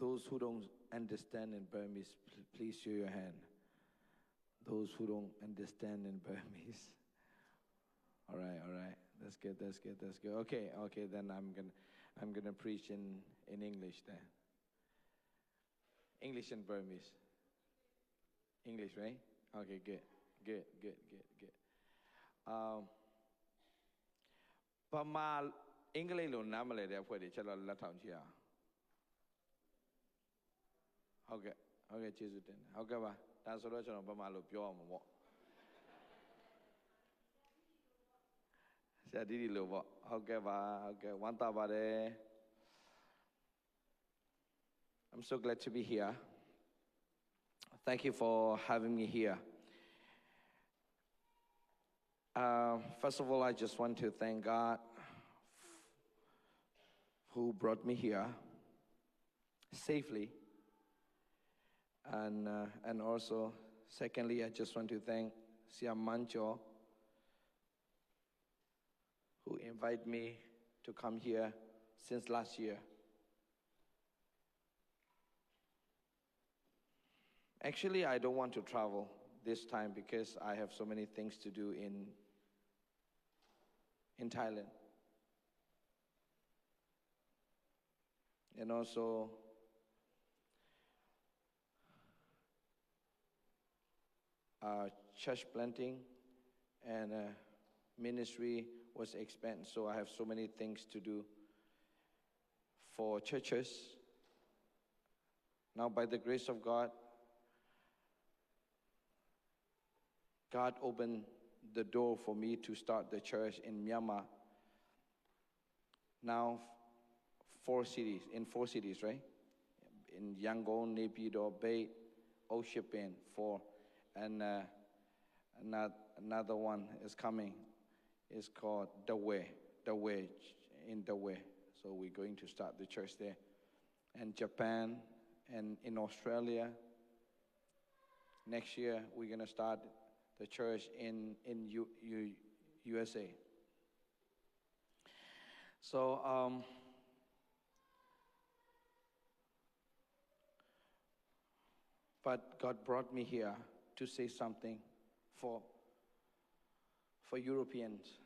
Those who don't understand in Burmese, please show your hand. Those who don't understand in Burmese. All right. That's good. Okay, then I'm gonna preach in English then. English and Burmese. English, right? Okay, good. Pama English lo namale de apwe de chala la taung chi ya. Okay, Jesus tin. Okay ba. Da so lo chano pama lo pyo ma mo. Sia di lo bo. Okay ba. Okay, wan ta ba de. I'm so glad to be here. Thank you for having me here. First of all, I just want to thank God who brought me here safely. And also, secondly, I just want to thank Siam Mancho who invited me to come here since last year. Actually, I don't want to travel this time because I have so many things to do in Thailand. And also, church planting and ministry was expanded, so I have so many things to do for churches. Now, by the grace of God, God opened the door for me to start the church in Myanmar. Now, in 4 cities, right? In Yangon, Naypyidaw, Bay, Oshipin, 4. And another one is coming. It's called Dawei in Dawei. So we're going to start the church there. And Japan, and in Australia. Next year, we're going to start the church in USA. So, but God brought me here to say something for Europeans.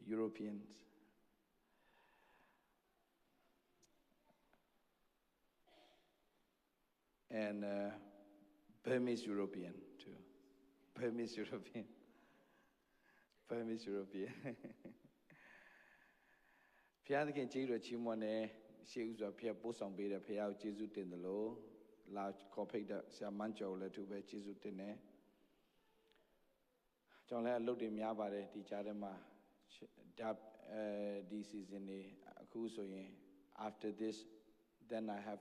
Europeans. And Burmese European too. Burmese European. Phaya Thakin Jee Ro Chi Mwa Ne Shie U Swa Phaya Poh Saung Pei De Phaya Ko Jesu Tin De Lo La Khaw Phait Da Sia Man Chaw Le Tu Be Jesu Tin Ne Chong Le Alot De Mya Pa De Di Cha De Ma Di season Ne Aku So Yin after this then I have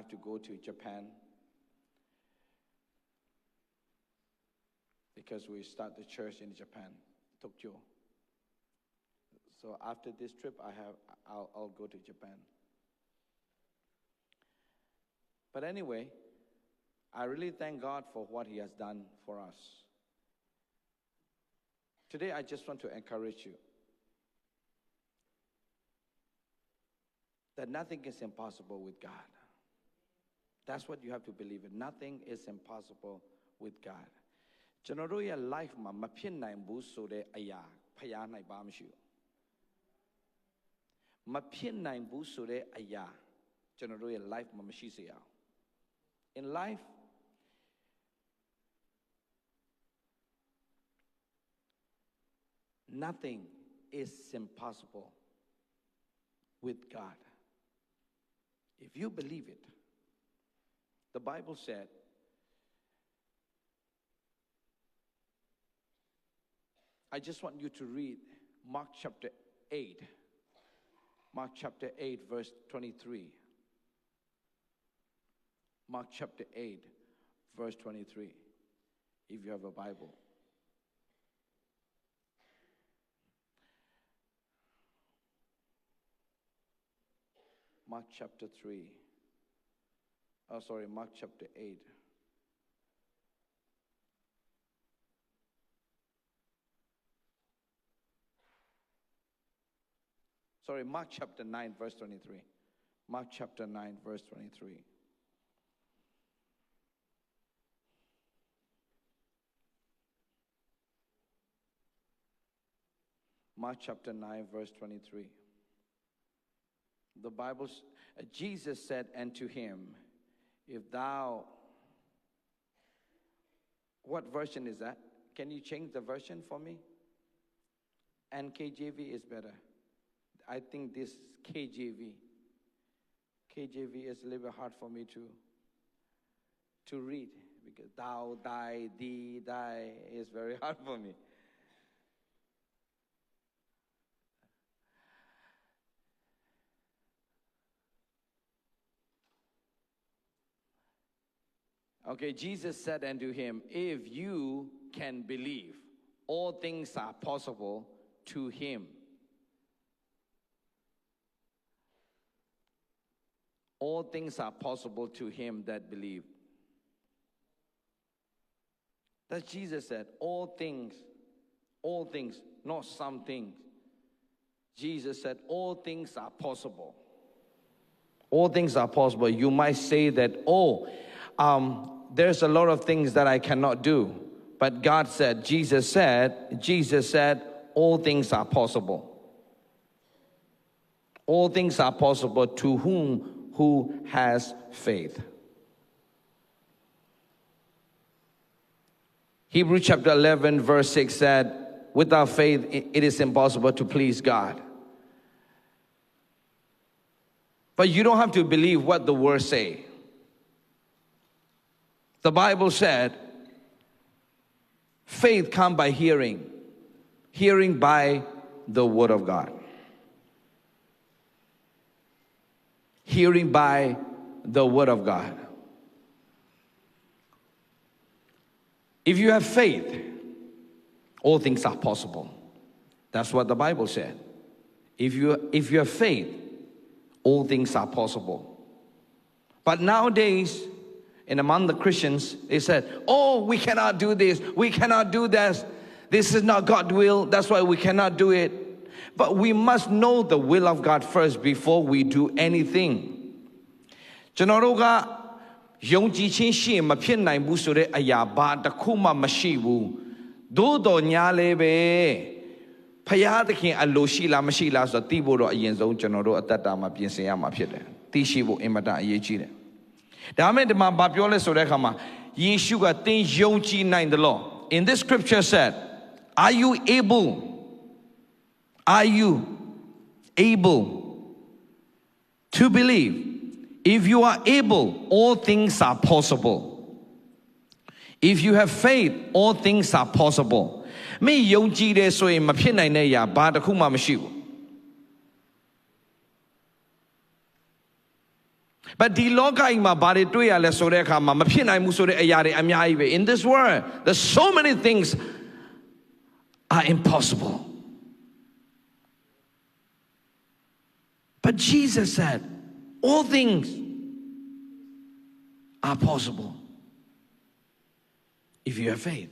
to go to Japan because we start the church in Japan, Tokyo. So after this trip, I'll go to Japan. But anyway, I really thank God for what He has done for us. Today, I just want to encourage you that nothing is impossible with God. That's what you have to believe in. Nothing is impossible with God. ကျွန်တော်တို့ရဲ့ life မှာမဖြစ်နိုင်ဘူးဆိုတဲ့အရာဖျားနိုင်ပါမရှိဘူးမဖြစ်နိုင်ဘူးဆိုတဲ့အရာကျွန်တော်တို့ရဲ့ life မှာမရှိစေအောင် in life nothing is impossible with God if you believe it. The Bible said I just want you to read Mark chapter 8. Mark chapter 8, verse 23. Mark chapter 8, verse 23. If you have a Bible. Mark chapter 3. Oh, sorry, Mark chapter 8. Sorry, Mark chapter 9, verse 23. Mark chapter 9, verse 23. Mark chapter 9, verse 23. The Bible, Jesus said unto him, if thou, what version is that? Can you change the version for me? NKJV is better. I think this KJV. KJV is a little bit hard for me to read because thou, thy, thee, thy is very hard for me. Okay, Jesus said unto him, if you can believe, all things are possible to him. All things are possible to him that believe. That's Jesus said, all things, not some things. Jesus said, all things are possible. All things are possible. You might say that, there's a lot of things that I cannot do. But God said, Jesus said, all things are possible. All things are possible to who has faith. Hebrews chapter 11 verse 6 said, without faith it is impossible to please God. But you don't have to believe what the words say. The Bible said, faith comes by hearing, hearing by the word of God. Hearing by the word of God. If you have faith, all things are possible. That's what the Bible said. If you have faith, all things are possible. But nowadays, and among the Christians, they said, we cannot do this, we cannot do this. This is not God's will, that's why we cannot do it. But we must know the will of God first before we do anything. ကျွန်တော်တို့ကယုံကြည်ခြင်းရှိရင်မဖြစ်နိုင်ဘူးဆိုတဲ့အရာဘာတစ်ခုမှမရှိဘူး။သို့တော်ညာလည်းပဲဖယားသခင်အလိုရှိလားမရှိလားဆိုတော့သိဖို့တော့အရင်ဆုံးကျွန်တော်တို့အသက်တာမှာပြင်ဆင်ရမှာဖြစ်တယ်။သိရှိဖို့အင်မတန်အရေးကြီးတယ်။ဒါမဲ့ဒီမှာဘာပြောလဲဆိုတဲ့အခါမှာယေရှုကသင်ယုံကြည်နိုင်တယ်လို့ In this scripture said, are you able to believe? If you are able, all things are possible. If you have faith, all things are possible. မင်းယုံကြည်တယ်ဆိုရင်မဖြစ်နိုင်တဲ့အရာဘာတစ်ခုမှမရှိဘူး But ဒီလောကကြီးမှာဘာတွေတွေ့ရလဲဆိုတဲ့အခါမှာမဖြစ်နိုင်ဘူးဆိုတဲ့အရာတွေအများကြီးပဲ In this world, there's so many things are impossible. But Jesus said, all things are possible if you have faith.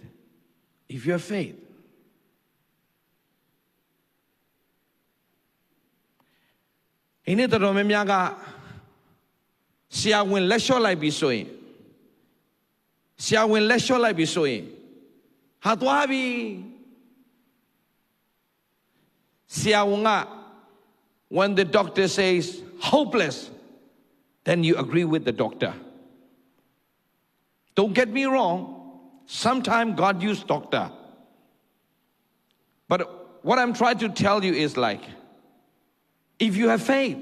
If you have faith. In it,ဆရာဝန်လက်လျှော့လိုက်ပြီဆိုရင်ဟာသွားပြီဆရာဝန်က when the doctor says hopeless, then you agree with the doctor. Don't get me wrong, sometimes God used doctor. But what I'm trying to tell you is like, if you have faith,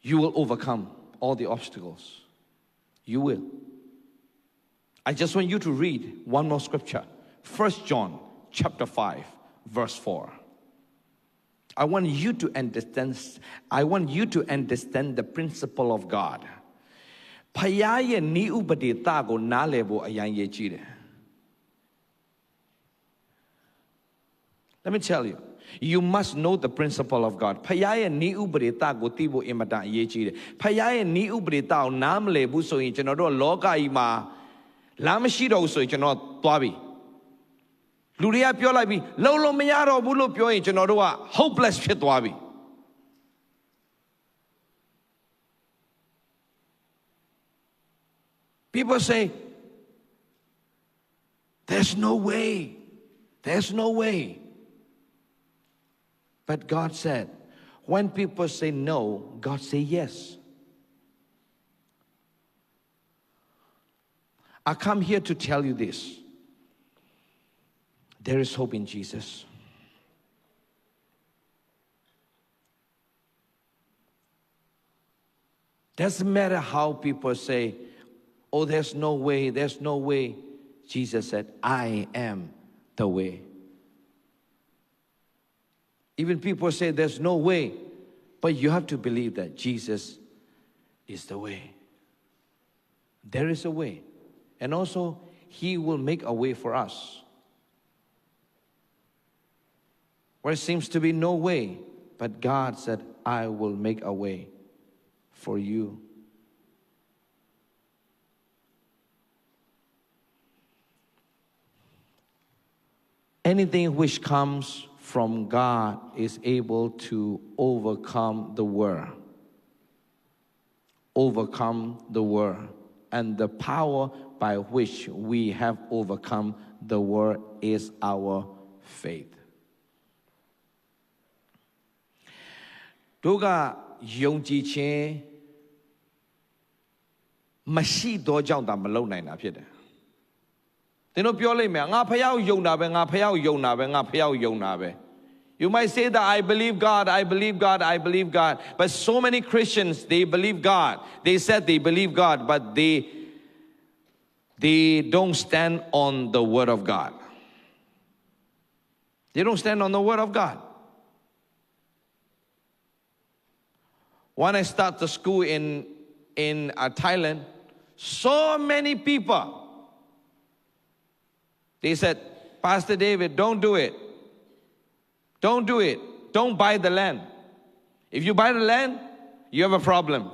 you will overcome all the obstacles. You will. I just want you to read one more scripture. 1 John chapter 5, verse 4. I want you to understand the principle of God. ဖယားရဲ့နည်းဥပဒေတာကိုနားလည်ဖို့အရင်ရေးကြည့်တယ် Let me tell you, you must know the principle of God. ဖယားရဲ့နည်းဥပဒေတာကိုသိဖို့အင်မတန်အရေးကြီးတယ် ဖယားရဲ့နည်းဥပဒေတာကိုနားမလည်ဘူးဆိုရင်ကျွန်တော်တို့လောကကြီးမှာ လမ်းမရှိတော့ဘူးဆိုရင်ကျွန်တော်သွားပြီလူတွေကပြောလိုက်ပြီလုံးလုံးမရတော့ဘူးလို့ပြောရင်ကျွန်တော်တို့က hopeless ဖြစ်သွားပြီ People say there's no way. There's no way. But God said, when people say no, God say yes. I come here to tell you this. There is hope in Jesus. Doesn't matter how people say, oh, there's no way, there's no way. Jesus said, I am the way. Even people say there's no way, but you have to believe that Jesus is the way. There is a way. And also, He will make a way for us. Where it seems to be no way, but God said, I will make a way for you. Anything which comes from God is able to overcome the world. Overcome the world. And the power by which we have overcome the world is our faith. တို့ကယုံကြည်ခြင်းမရှိသောကြောင့်သာမလုပ်နိုင်တာဖြစ်တယ် သင်တို့ပြောလိုက်မယ်ငါဖယားကိုယုံတာပဲငါဖယားကိုယုံတာပဲငါဖယားကိုယုံတာပဲ You might say that I believe God, I believe God, I believe God. But so many Christians, they believe God. They said they believe God, but they don't stand on the Word of God. They don't stand on the Word of God. When I start the school in Thailand, so many people, they said, Pastor David, don't do it. Don't do it. Don't buy the land. If you buy the land, you have a problem.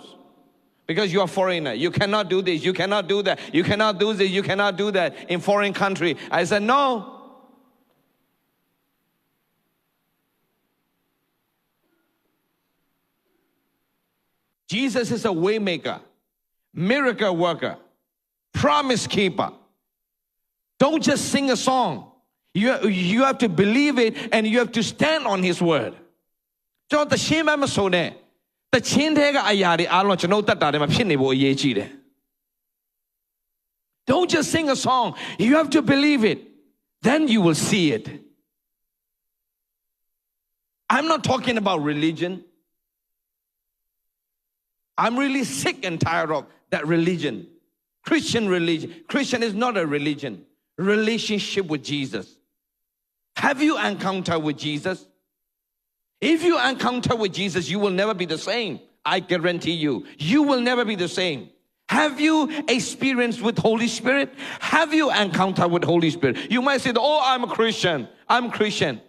Because you are a foreigner. You cannot do this. You cannot do that. You cannot do this. You cannot do that in foreign country. I said, no. Jesus is a way maker, miracle worker, promise keeper. Don't just sing a song. You have to believe it and you have to stand on His word. ကျွန်တော်တခြင်းမဆိုနဲ့တခြင်းထဲကအရာတွေအားလုံးကျွန်တော်တတ်တာတွေမှာဖြစ်နေဖို့အရေးကြီးတယ် Don't just sing a song. You have to believe it. Then you will see it. I'm not talking about religion. I'm really sick and tired of that religion. Christian religion. Christian is not a religion. Relationship with Jesus. Have you encountered with Jesus? If you encounter with Jesus, you will never be the same. I guarantee you. You will never be the same. Have you experienced with Holy Spirit? Have you encountered with Holy Spirit? You might say, oh, I'm a Christian. I'm Christian.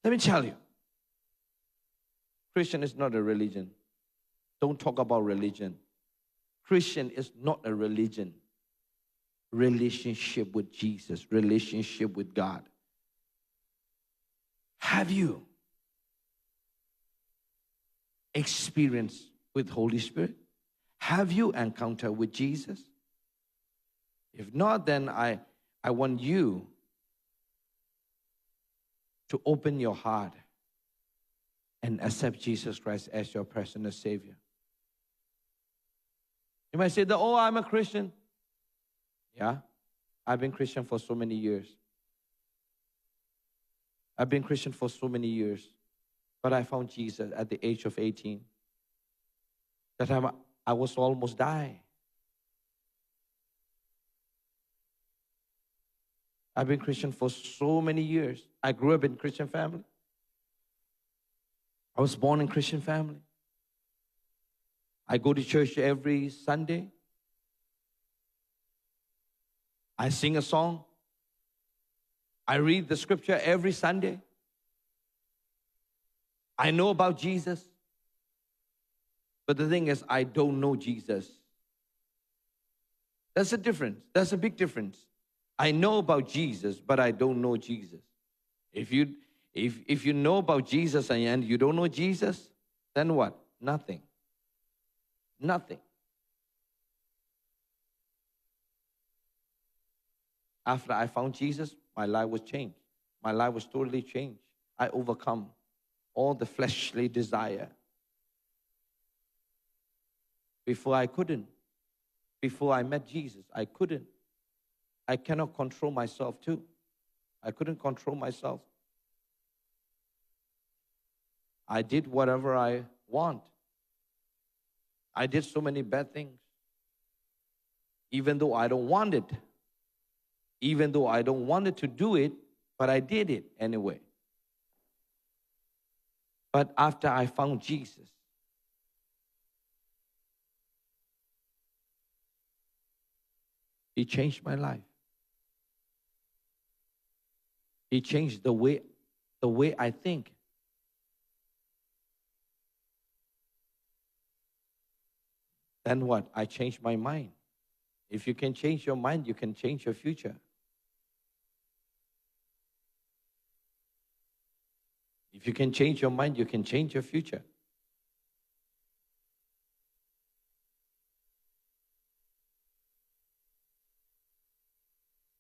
Let me tell you. Christian is not a religion. Don't talk about religion. Christian is not a religion. Relationship with Jesus, relationship with God. Have you experienced with Holy Spirit? Have you encountered with Jesus? If not, then I want you to open your heart and accept Jesus Christ as your personal Savior. You might say that, oh, I'm a Christian. Yeah, I've been Christian for so many years. I've been Christian for so many years. But I found Jesus at the age of 18. That time I was almost die. I've been Christian for so many years. I grew up in a Christian family. I was born in a Christian family. I go to church every Sunday. I sing a song. I read the scripture every Sunday. I know about Jesus. But the thing is, I don't know Jesus. That's a difference. That's a big difference. I know about Jesus, but I don't know Jesus. If you know about Jesus and you don't know Jesus, then what? Nothing. Nothing. After I found Jesus, my life was changed. My life was totally changed. I overcome all the fleshly desire. Before I couldn't. Before I met Jesus, I couldn't. I cannot control myself too. I couldn't control myself. I did whatever I want. I did so many bad things. Even though I don't want it. Even though I don't want to do it, but I did it anyway. But after I found Jesus, He changed my life. He changed the way I think. Then what? I changed my mind. If you can change your mind, you can change your future. If you can change your mind, you can change your future.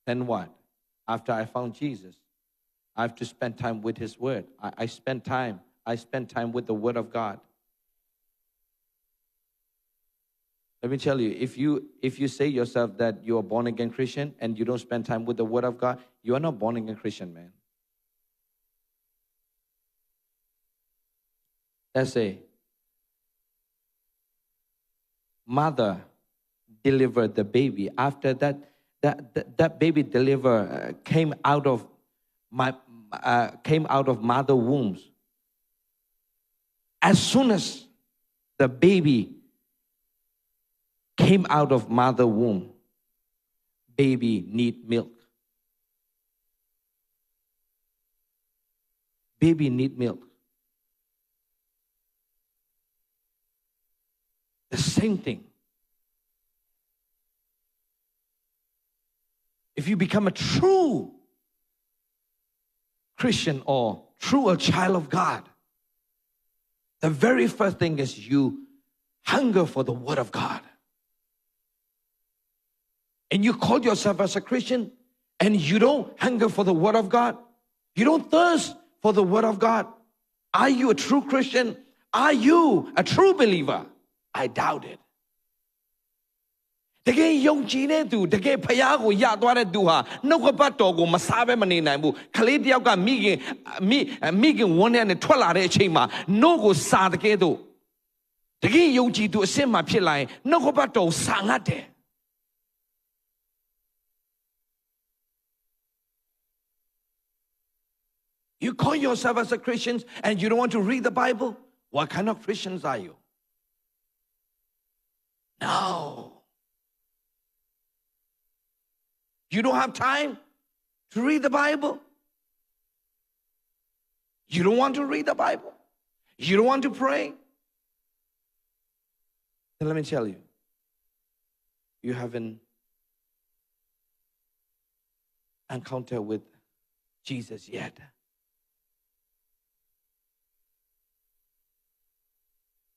Then what? After I found Jesus, I have to spend time with His Word. I spend time with the Word of God. Let me tell you, if you say yourself that you are born again Christian and you don't spend time with the Word of God, you are not born again Christian, man. Let's say, mother delivered the baby. After that baby came out of mother wombs. As soon as the baby came out of mother womb, baby need milk. Baby need milk. The same thing. If you become a true Christian or true a child of God, the very first thing is you hunger for the Word of God. And you call yourself as a Christian and you don't hunger for the Word of God. You don't thirst for the Word of God. Are you a true Christian? Are you a true believer? I doubt it. တကယ်ယုံကြည်တဲ့သူတကယ်ဖယားကိုယသွားတဲ့သူဟာနှုတ်ကပတ်တော်ကိုမစားဘဲမနေနိုင်ဘူးခလေးတယောက်ကမိခင်ဝန်းထဲနဲ့ထွက်လာတဲ့အချိန်မှာနှုတ်ကိုစားတဲ့ကဲ့သို့တကယ်ယုံကြည်သူအစစ်မှဖြစ်လာရင်နှုတ်ကပတ်တော်ကိုစားငတ်တယ် You call yourself as a Christian and you don't want to read the Bible? What kind of Christians are you? No. You don't have time to read the Bible? You don't want to read the Bible? You don't want to pray? Then let me tell you, you haven't encountered with Jesus yet.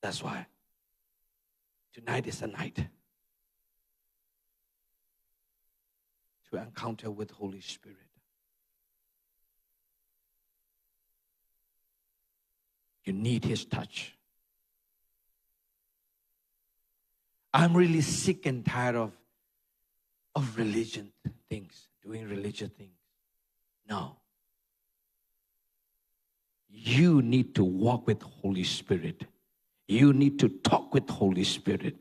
That's why tonight is the night to encounter with Holy Spirit. You need His touch. I'm really sick and tired of religion things, doing religious things. No. You need to walk with Holy Spirit. You need to talk with Holy Spirit.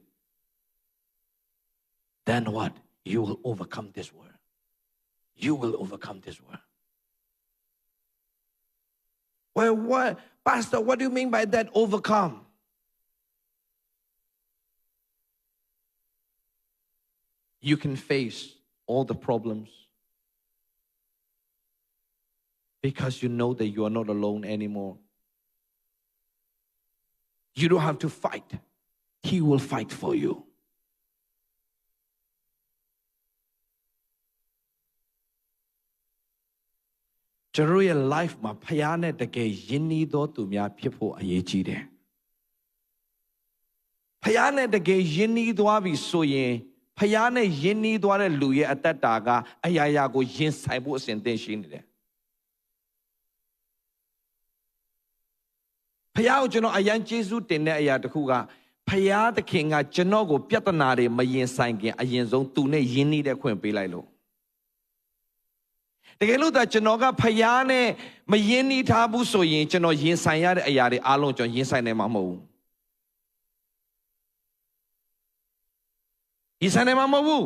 Then what? You will overcome this world. You will overcome this world. Well, what, Pastor, what do you mean by that, overcome? You can face all the problems because you know that you are not alone anymore. You don't have to fight. He will fight for you. ကျွန်တော်ရဲ့ life မှာဖခင်နဲ့တကယ်ယဉ်နီးသောသူများဖြစ်ဖို့အရေးကြီးတယ်ဖခင်နဲ့တကယ်ယဉ်နီးသွားပြီဆိုရင်ဖခင်နဲ့ယဉ်နီးသွားတဲ့လူရဲ့အသက်တာကအရာရာကိုယဉ်ဆိုင်ဖို့အစဉ်သင့်ရှိနေတယ်ဖခင်ကိုကျွန်တော်အယံကျေးဇူးတင်တဲ့အရာတစ်ခုကဖခင်သခင်ကကျွန်တော်ကိုပြဿနာတွေမရင်ဆိုင်ခင်အရင်ဆုံးသူနဲ့ယဉ်နီးတဲ့ခွင့်ပေးလိုက်လို့တကယ်လို့သာကျွန်တော်ကဖျားနဲ့မယဉ်နီးထားဘူးဆိုရင်ကျွန်တော်ရင်ဆိုင်ရတဲ့အရာတွေအားလုံးကျွန်တော်ရင်ဆိုင်နိုင်မှာမဟုတ်ဘူးရင်ဆိုင်နိုင်မှာမဟုတ်ဘူး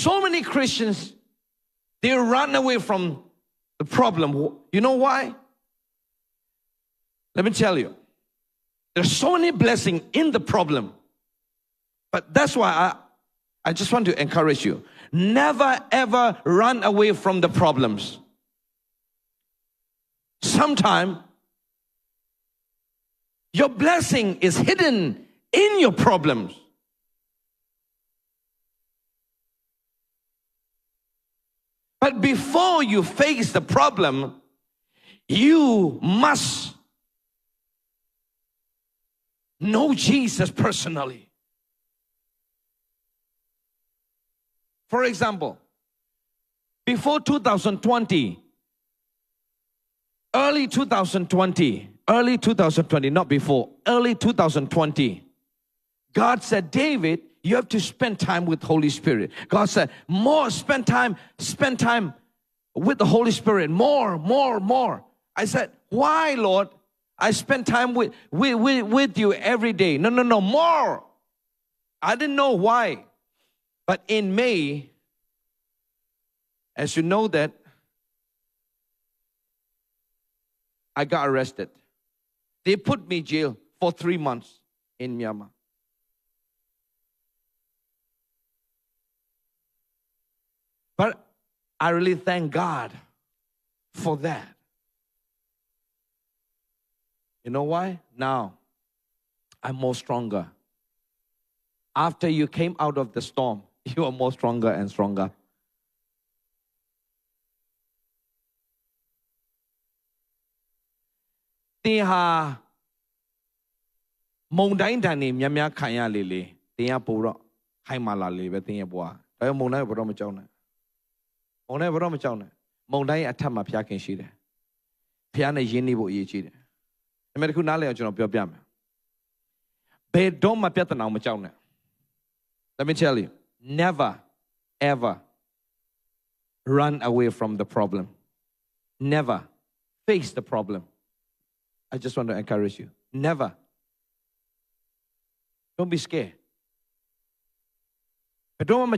So many Christians they run away from the problem. You know why? Let me tell you. There's so many blessings in the problem. But that's why I just want to encourage you. Never ever run away from the problems. Sometimes your blessing is hidden in your problems. But before you face the problem, you must know Jesus personally. For example, before 2020, early 2020, not before, early 2020, God said, David, you have to spend time with Holy Spirit. God said, spend time with the Holy Spirit, more. I said, why, Lord? I spend time with you every day. No, more. I didn't know why. But in May, as you know that, I got arrested. They put me in jail for 3 months in Myanmar. But I really thank God for that. You know why? Now, I'm more stronger. After you came out of the storm, you are more stronger and stronger. Thing ha mong dai dan ni mya mya khan ya le le thing ya po ro khai ma la le be thing ya bwa da yo mong dai bo ro ma chaw na mong dai bo ro ma chaw na mong dai a that ma phya khin shi de phya ne yin ni bo ayi chi de da me takhu na le aw chon pyo pya ma be do ma pyatana ma chaw na. Let me tell you, never ever run away from the problem. Never face the problem. I just want to encourage you. Never. Don't be scared. But don't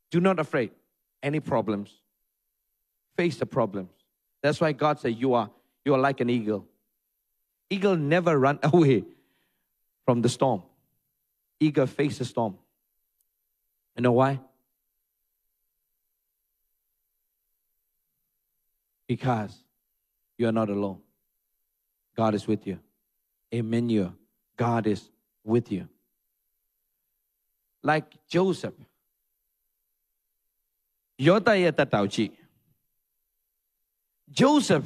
do not afraid any problems. Face the problems. That's why God said you are like an eagle. Eagle never run away from the storm. Eagle face the storm. You know why? Because you are not alone. God is with you. Amen. God is with you. Like Joseph. Joseph,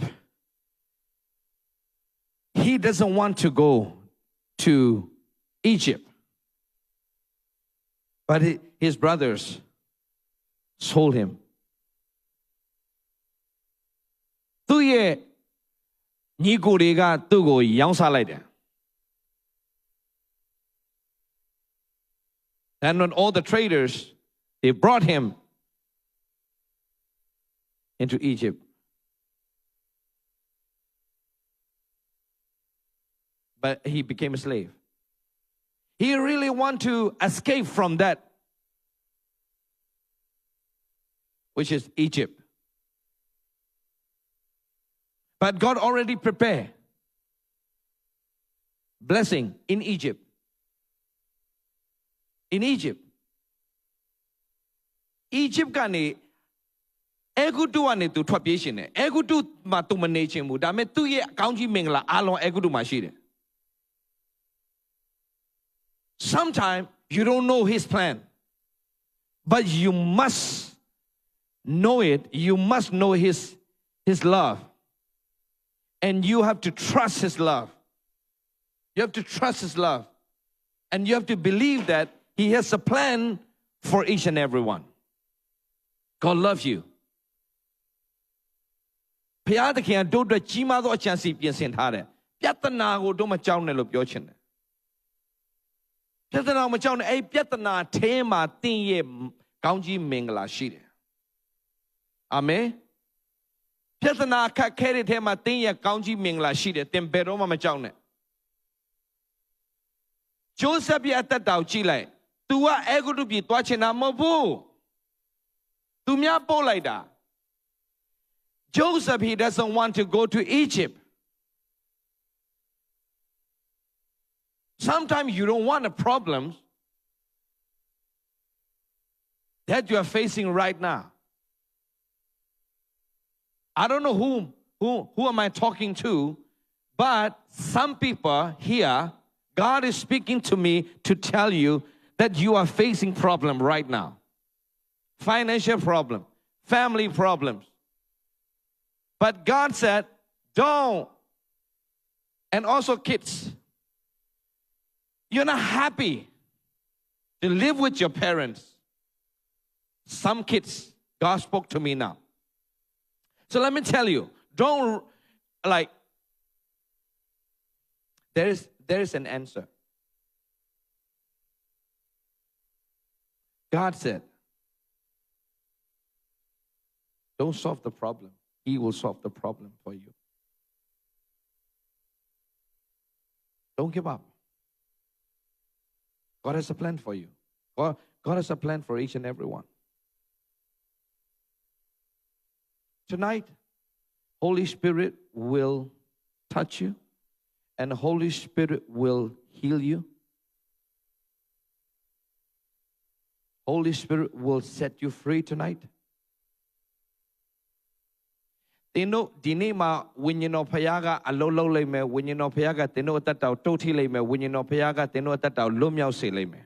he doesn't want to go to Egypt. But his brothers sold him. သူ့ရဲ့ညီကိုတွေကသူ့ကိုရောင်းစားလိုက်တယ် And when all the traders, they brought him into Egypt. But he became a slave. He really wanted to escape from that, which is Egypt. But God already prepared blessing in Egypt. In Egypt. Egypt ကနေ Egutu ကနေသူထွက်ပြေးရှင်တယ် Egutu မှာသူမနေချင်ဘူးဒါပေမဲ့သူ့ရဲ့အကောင်းကြီးမင်္ဂလာအားလုံး Egutu မှာရှိတယ် Sometimes you don't know his plan, but you must know it. You must know his love. And you have to trust his love. You have to trust his love. And you have to believe that he has a plan for each and every one. God loves you. ဘုရားသခင်ကတို့အတွက်ကြီးမားသောအကြံစီပြင်ဆင်ထားတယ်ပြဿနာကိုတို့မကြောက်နဲ့လို့ပြောချင်တယ်ပြဿနာမကြောက်နဲ့အဲ့ပြဿနာထဲမှာသင်ရဲ့ကောင်းကြီးမင်္ဂလာရှိတယ်အာမင်ပြဿနာခက်ခဲတဲ့ထဲမှာသင်ရဲ့ကောင်းကြီးမင်္ဂလာရှိတယ်သင်ဘယ်တော့မှမကြောက်နဲ့ဂျိုးဆက်ရဲ့အသက်တာကိုကြည့်လိုက် तू ကအဲဂုတ္တုပြည်သွားချင်တာမဟုတ်ဘူး သူများပို့လိုက်တာ Joseph, he doesn't want to go to Egypt. Sometimes you don't want the problems that you are facing right now. I don't know who am I talking to, but some people here, God is speaking to me to tell you that you are facing problem right now. Financial problem, family problems. But God said, don't. And also kids, you're not happy to live with your parents. Some kids, God spoke to me now. So let me tell you, don't like, there is an answer. God said, don't solve the problem. He will solve the problem for you. Don't give up. God has a plan for you. God has a plan for each and every one. Tonight, Holy Spirit will touch you, and the Holy Spirit will heal you. Holy Spirit will set you free tonight. သင်တို့ဒီနေ့မှာဝိညာဉ်တော်ဖခင်ကအလုံးလုံးလိုက်မယ်ဝိညာဉ်တော်ဖခင်ကသင်တို့အသက်တာကိုတုတ်ထိလိုက်မယ်ဝိညာဉ်တော်ဖခင်ကသင်တို့အသက်တာကိုလွတ်မြောက်စေလိုက်မယ်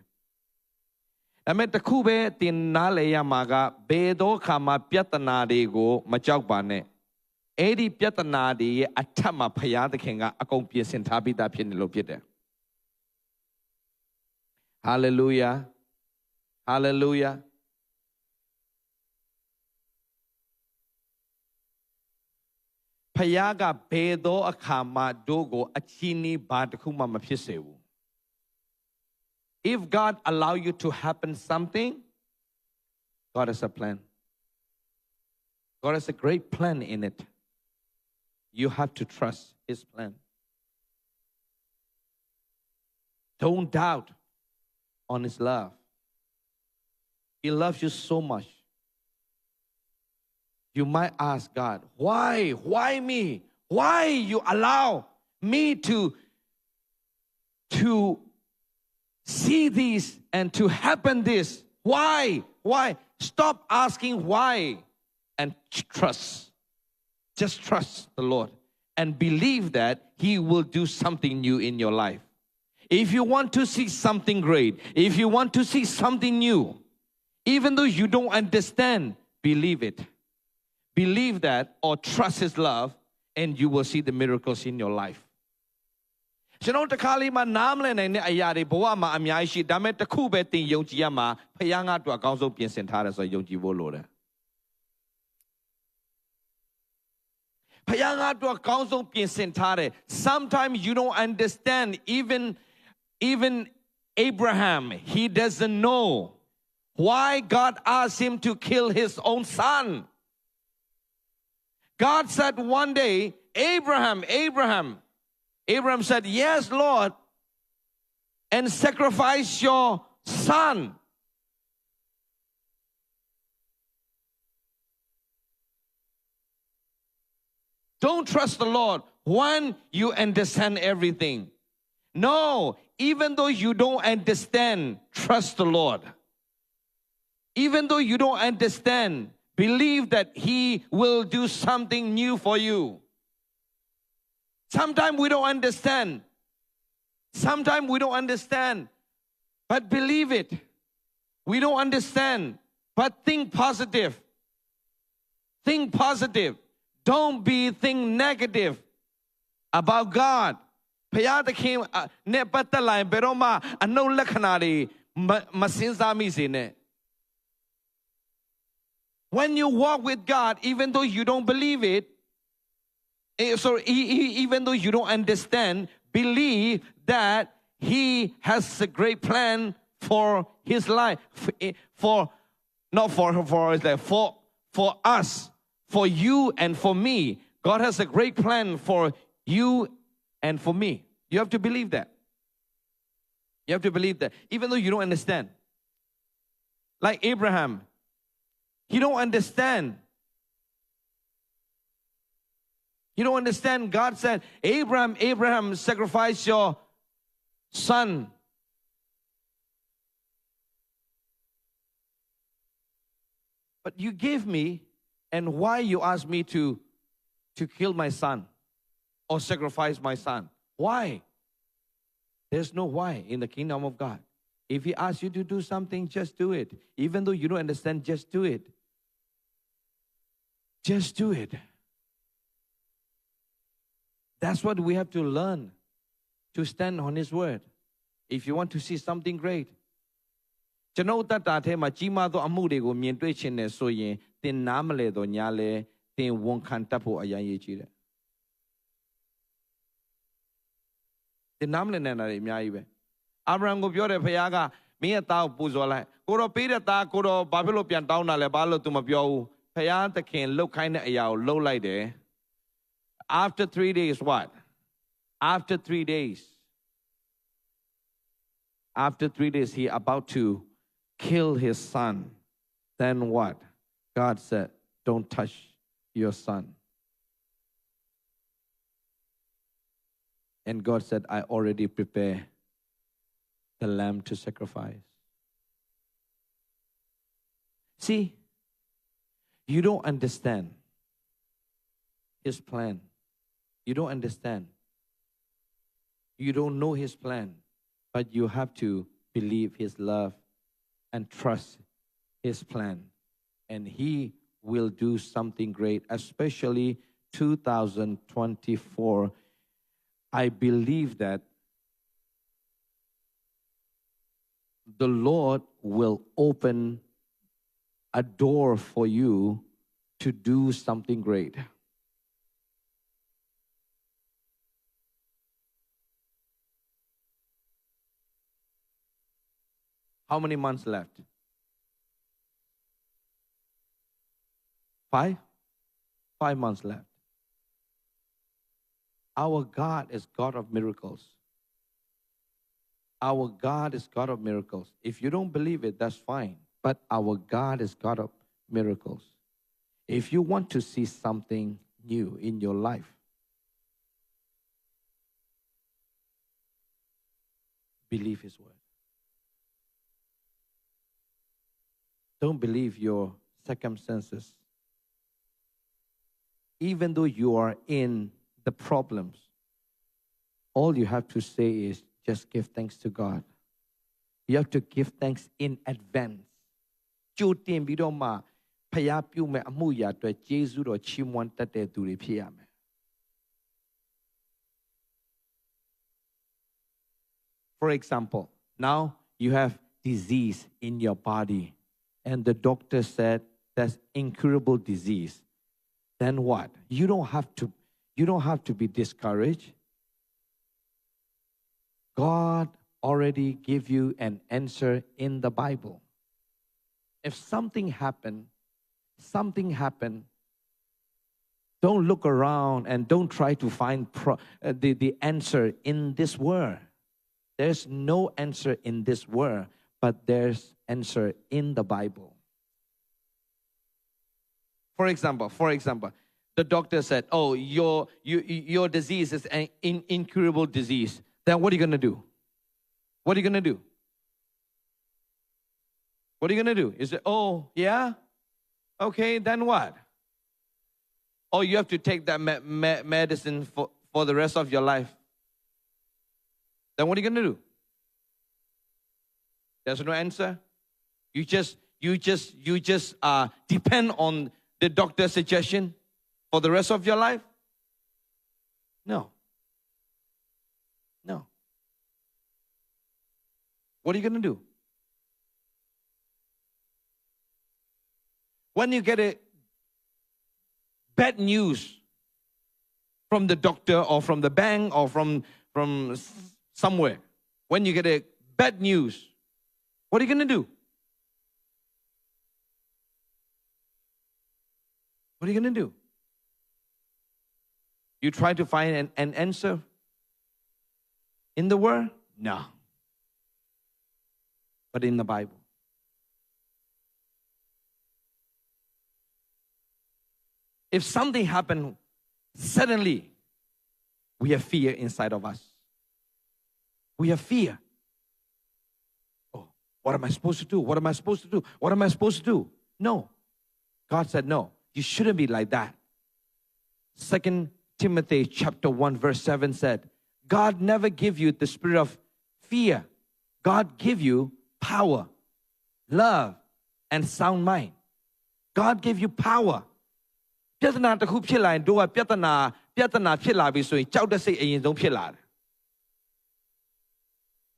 ဒါပေမဲ့တစ်ခုပဲသင်နားလည်ရမှာကဘယ်သောအခါမှာပြဿနာတွေကိုမကြောက်ပါနဲ့အဲ့ဒီပြဿနာတွေရဲ့အထက်မှာဖခင်သခင်ကအကုန်ပြင်ဆင်ထားပြီးသားဖြစ်နေလို့ဖြစ်တယ် Hallelujah Hallelujahဖခင်ကဘယ်သောအခါမှတို့ကိုအချီးနှီးဘာတစ်ခုမှမဖြစ်စေဘူး If God allow you to happen something, God has a plan. God has a great plan in it. You have to trust his plan. Don't doubt on his love. He loves you so much. You might ask God, why? Why me? Why you allow me to see this and to happen this? Why? Why? Stop asking why and trust. Just trust the Lord and believe that he will do something new in your life. If you want to see something great, if you want to see something new, even though you don't understand, believe it. Believe that or trust his love and you will see the miracles in your life. ကျွန်တော်တခါလေးမှနားမလည်နိုင်တဲ့အရာတွေဘဝမှာအများကြီးရှိဒါပေမဲ့တစ်ခုပဲသင်ယုံကြည်ရမှာဖခင်ကတူအကောင်းဆုံးပြင်ဆင်ထားတယ်ဆိုယုံကြည်ဖို့လိုတယ်ဖခင်ကတူအကောင်းဆုံးပြင်ဆင်ထားတယ် Sometimes you don't understand even Abraham he doesn't know why God asked him to kill his own son God said one day Abraham said, yes, Lord, and sacrifice your son. Don't trust the Lord when you understand everything. No, even though you don't understand, trust the Lord. Even though you don't understand, believe that he will do something new for you. Sometimes we don't understand. but believe it. We don't understand, but think positive. Think positive. Don't think negative about God. ဘုရားသခင်နဲ့ပတ်သက်လာရင်ဘယ်တော့မှအနှုတ်လက္ခဏာတွေမစဉ်းစားမိစေနဲ့ When you walk with God, even though you don't believe it, even though you don't understand, believe that He has a great plan for His life, for us, for you and for me. God has a great plan for you and for me. You have to believe that. You have to believe that, even though you don't understand. Like Abraham, he don't understand. You don't understand. God said, Abraham, sacrifice your son. But you gave me, and why you asked me to kill my son or sacrifice my son? Why? There's no why in the kingdom of God. If He asks you to do something, just do it. Even though you don't understand, just do it. Just do it. That's what we have to learn, to stand on His word. If you want to see something great. ကျွန်တော်တတ်တာထဲမှာကြီးမားသောအမှုတွေကိုမြင်တွေ့ခြင်းနဲ့ဆိုရင်သင်နားမလဲတော့ညာလဲသင်ဝန်ခံတတ်ဖို့အရင်ရည်ကြီးတယ်သင်နားမလဲနေတာတွေအများကြီးပဲအာဗြဟံကိုပြောတယ်ဖခင်ကမင်းရဲ့သားကိုပူဇော်လိုက်ကိုတော့ပေးတဲ့သားကိုတော့ဘာဖြစ်လို့ပြန်တောင်းတာလဲဘာလို့ तू မပြောဘူးဖခင်သခင်လှုပ်ခိုင်းတဲ့အရာကိုလှုပ်လိုက်တယ် After 3 days what? After 3 days he about to kill his son. Then what? God said, don't touch your son. And God said, I already prepared the lamb to sacrifice. See, you don't understand His plan. You don't understand. You don't know His plan, but you have to believe His love and trust His plan. And He will do something great, especially 2024. I believe that the Lord will open a door for you to do something great. How many months left? 5? 5 months left. Our God is God of miracles. Our God is God of miracles. If you don't believe it, that's fine. But our God is God of miracles. If you want to see something new in your life, believe His word. Don't believe your circumstances. Even though you are in the problems, all you have to say is just give thanks to God. You have to give thanks in advance. ကြိုတင်ပြီးတော့မှဖျားပြုမဲ့အမှုရာအတွက်ကျေးဇူးတော်ချီးမွမ်းတတ်တဲ့သူတွေဖြစ်ရမယ် For example, now you have disease in your body and the doctor said that's incurable disease. Then what? You don't have to be discouraged. God already gave you an answer in the Bible. If something happened, don't look around and don't try to find the answer in this world. There's no answer in this world, but there's answer in the Bible. For example, the doctor said, oh, your disease is an incurable disease. Then what are you going to do? What are you going to do? What are you going to do? Is it, oh, yeah? Okay, then what? Oh, you have to take that medicine for the rest of your life. Then what are you going to do? There's no answer. You just depend on the doctor's suggestion for the rest of your life? No. No. What are you going to do? When you get a bad news from the doctor or from the bank or from somewhere, when you get a bad news, what are you going to do? What are you going to do? You try to find an answer in the Word? No. But in the Bible. If something happened suddenly, we have fear inside of us. We have fear. Oh, what am I supposed to do? What am I supposed to do? What am I supposed to do? No. God said, no, you shouldn't be like that. 2 Timothy chapter 1 verse 7 said, God never give you the spirit of fear. God give you power, love, and sound mind. God give you power. ပြဿနာတစ်ခုဖြစ်လာရင်တို့ကပြဿနာဖြစ်လာပြီဆိုရင်ကြောက်တဲ့စိတ်အရင်ဆုံးဖြစ်လာတယ်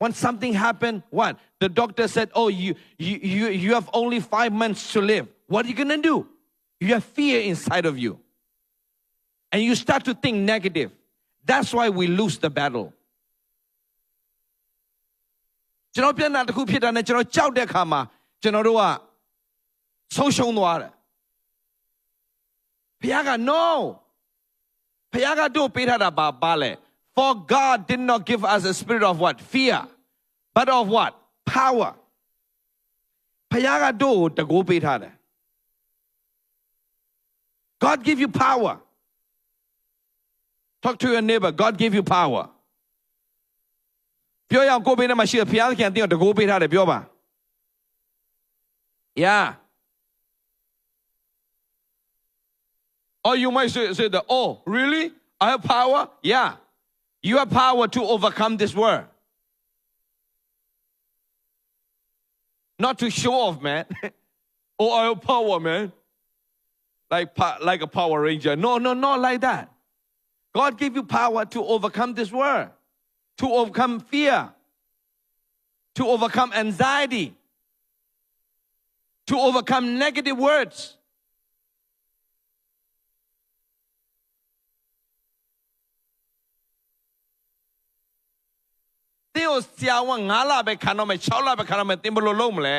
When something happened, what? The doctor said, oh, you have only 5 months to live. What are you going to do? You have fear inside of you. And you start to think negative. That's why we lose the battle. ကျွန်တော်ပြဿနာတစ်ခုဖြစ်တာနဲ့ကျွန်တော်ကြောက်တဲ့အခါမှာကျွန်တော်တို့ကဆုံးရှုံးသွားတယ် ဘုရားက no ဘုရားကတို့ပေးထားတာပါလဲ For God did not give us a spirit of what? Fear. But of what? Power. ဘုရားကတို့ကိုတကိုးပေးထားတယ် God give you power. Talk to your neighbor. God give you power. ပြောရအောင်ကိုယ်ဘေးထဲမှာရှိတဲ့ဘုရားသခင်တင်းကိုတကိုးပေးထားတယ်ပြောပါ Yeah. Or you might say that, oh, really? I have power? Yeah. You have power to overcome this world. Not to show off, man. Oh, I have power, man. Like a Power Ranger. No, not like that. God gave you power to overcome this world. To overcome fear. To overcome anxiety. To overcome negative words. Teo siawa 5 လပဲခံတော့မယ်6 လပဲခံတော့မယ်တင်ဘလို့လုံးမလဲ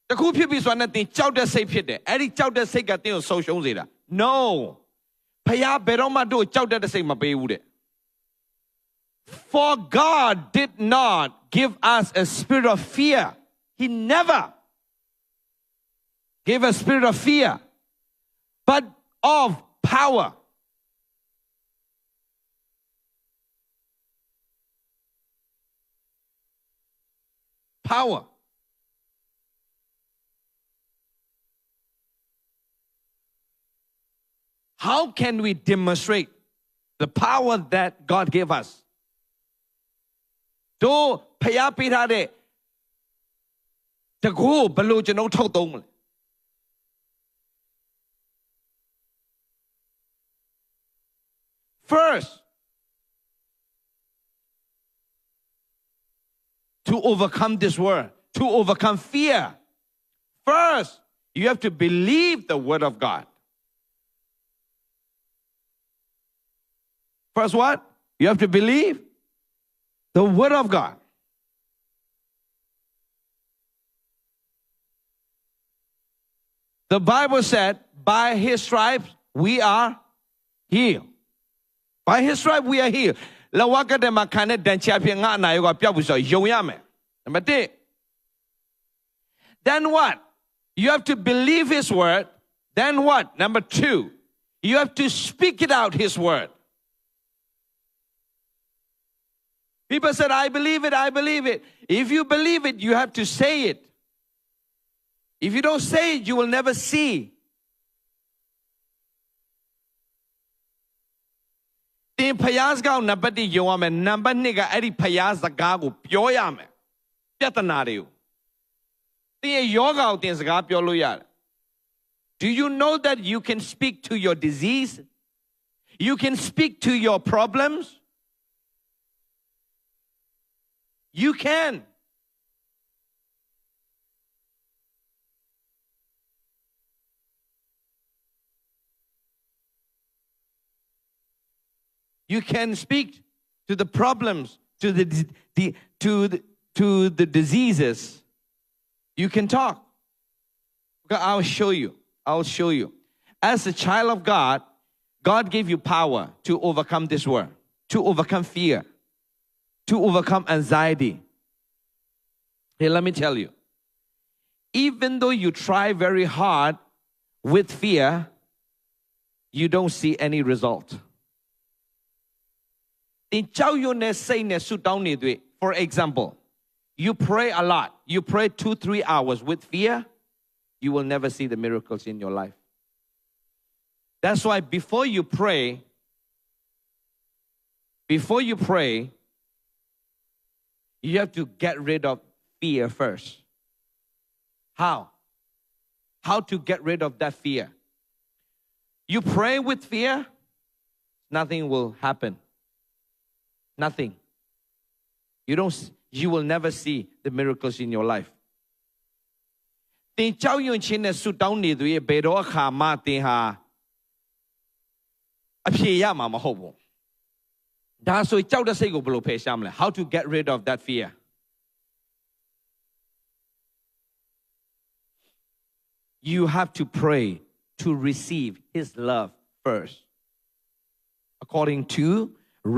တခုဖြစ်ပြီဆိုတော့တင်ကြောက်တဲ့စိတ်ဖြစ်တယ်အဲ့ဒီကြောက်တဲ့စိတ်ကတင်ကိုဆုံရှုံးစေတာ No ဖယားဘယ်တော့မှတို့ကြောက်တဲ့စိတ်မပေးဘူးတဲ့ For God did not give us a spirit of fear. He never gave a spirit of fear, but of power. Power. How can we demonstrate the power that God gave us? တို့ဖျားပေးထားတဲ့တကူဘလို့ကျွန်တော်ထုတ်သုံးမလဲ First, to overcome this world, to overcome fear. First, you have to believe the word of God. First what? You have to believe the word of God. The Bible said, by his stripes we are healed. By his stripes we are healed. Number 1. Then what? You have to believe his word. Then what? Number 2. You have to speak it out, his word. People said, I believe it, I believe it. If you believe it, you have to say it. If you don't say it, you will never see. Tin phaya sakaw number 1 ယုံရမယ် number 2ကအဲ့ဒီဖယားစကားကိုပြောရမယ်ပြဿနာတွေကိုတင်ရဲ့ယောဂါကိုတင်စကားပြောလို့ရတယ် Do you know that you can speak to your disease? You can speak to your problems? You can. You can speak to the problems, to the diseases. You can talk. Okay, I'll show you. I'll show you. As a child of God, God gave you power to overcome this world, to overcome fear, to overcome anxiety. Here, let me tell you. Even though you try very hard with fear, you don't see any result. For example, you pray a lot. You pray 2-3 hours with fear, you will never see the miracles in your life. That's why before you pray, you have to get rid of fear first. How? How to get rid of that fear? You pray with fear, nothing will happen. Nothing. You will never see the miracles in your life. တင်ကြောက်ရွံ့ခြင်းနဲ့ဆုတောင်းနေသူရဲ့ဘယ်တော့အခါမှတင်ဟာအဖြေရမှာမဟုတ်ဘူးဒါဆိုကြောက်တဲ့စိတ်ကိုဘယ်လိုဖယ်ရှားမလဲ How to get rid of that fear? You have to pray to receive his love first. According to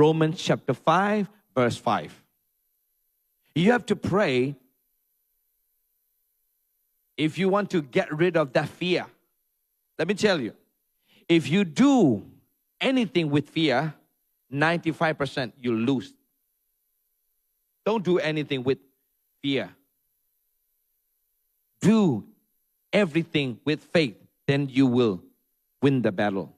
Romans chapter 5 verse 5. You have to pray if you want to get rid of that fear. Let me tell you, if you do anything with fear, 95% you lose. Don't do anything with fear. Do everything with faith, then you will win the battle.